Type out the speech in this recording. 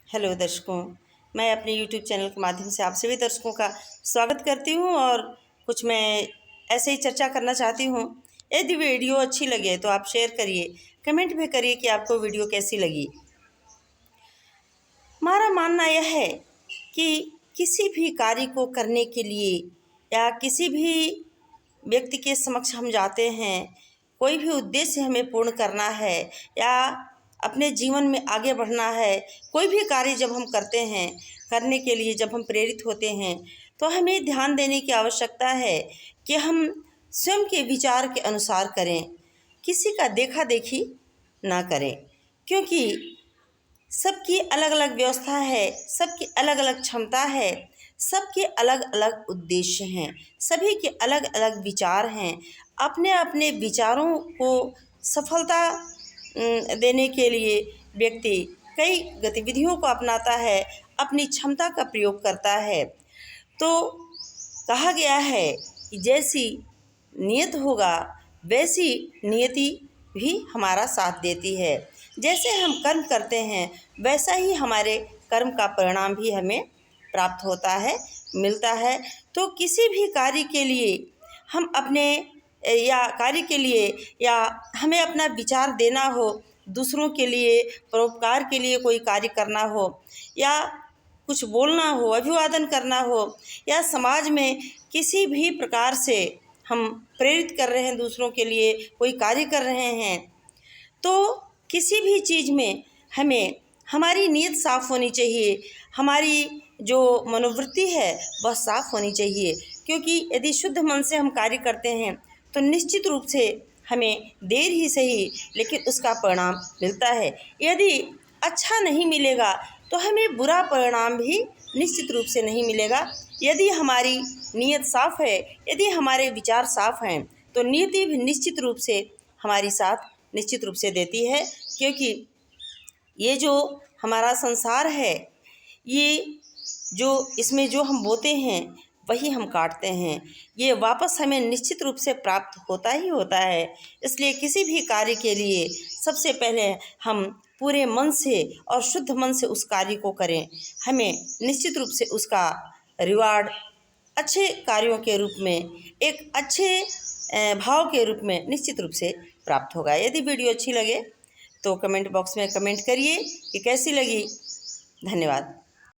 Hello दर्शकों, मैं अपने यूट्यूब चैनल के माध्यम से आप सभी दर्शकों का स्वागत करती हूं और कुछ मैं ऐसे ही चर्चा करना चाहती हूं। यदि वीडियो अच्छी लगे तो आप शेयर करिए, कमेंट भी करिए कि आपको वीडियो कैसी लगी। हमारा मानना यह है कि किसी भी कार्य को करने के लिए या किसी भी व्यक्ति के समक्ष हम जाते हैं, कोई भी उद्देश्य हमें पूर्ण करना है या अपने जीवन में आगे बढ़ना है, कोई भी कार्य जब हम करते हैं, करने के लिए जब हम प्रेरित होते हैं तो हमें ध्यान देने की आवश्यकता है कि हम स्वयं के विचार के अनुसार करें, किसी का देखा देखी ना करें। क्योंकि सबकी अलग अलग व्यवस्था है, सबकी अलग अलग क्षमता है, सबके अलग अलग उद्देश्य हैं, सभी के अलग अलग विचार हैं। अपने अपने विचारों को सफलता देने के लिए व्यक्ति कई गतिविधियों को अपनाता है, अपनी क्षमता का प्रयोग करता है। तो कहा गया है कि जैसी नियत होगा वैसी नियति भी हमारा साथ देती है। जैसे हम कर्म करते हैं वैसा ही हमारे कर्म का परिणाम भी हमें प्राप्त होता है, मिलता है। तो किसी भी कार्य के लिए हम अपने या कार्य के लिए या हमें अपना विचार देना हो, दूसरों के लिए परोपकार के लिए कोई कार्य करना हो या कुछ बोलना हो, अभिवादन करना हो या समाज में किसी भी प्रकार से हम प्रेरित कर रहे हैं, दूसरों के लिए कोई कार्य कर रहे हैं, तो किसी भी चीज़ में हमें हमारी नीयत साफ़ होनी चाहिए, हमारी जो मनोवृत्ति है वह साफ़ होनी चाहिए। क्योंकि यदि शुद्ध मन से हम कार्य करते हैं तो निश्चित रूप से हमें देर ही सही लेकिन उसका परिणाम मिलता है। यदि अच्छा नहीं मिलेगा तो हमें बुरा परिणाम भी निश्चित रूप से नहीं मिलेगा। यदि हमारी नीयत साफ़ है, यदि हमारे विचार साफ़ हैं तो नियति भी निश्चित रूप से हमारी साथ निश्चित रूप से देती है। क्योंकि ये जो हमारा संसार है, ये जो इसमें जो हम बोते हैं वही हम काटते हैं, ये वापस हमें निश्चित रूप से प्राप्त होता ही होता है। इसलिए किसी भी कार्य के लिए सबसे पहले हम पूरे मन से और शुद्ध मन से उस कार्य को करें, हमें निश्चित रूप से उसका रिवार्ड अच्छे कार्यों के रूप में, एक अच्छे भाव के रूप में निश्चित रूप से प्राप्त होगा। यदि वीडियो अच्छी लगे तो कमेंट बॉक्स में कमेंट करिए कि कैसी लगी। धन्यवाद।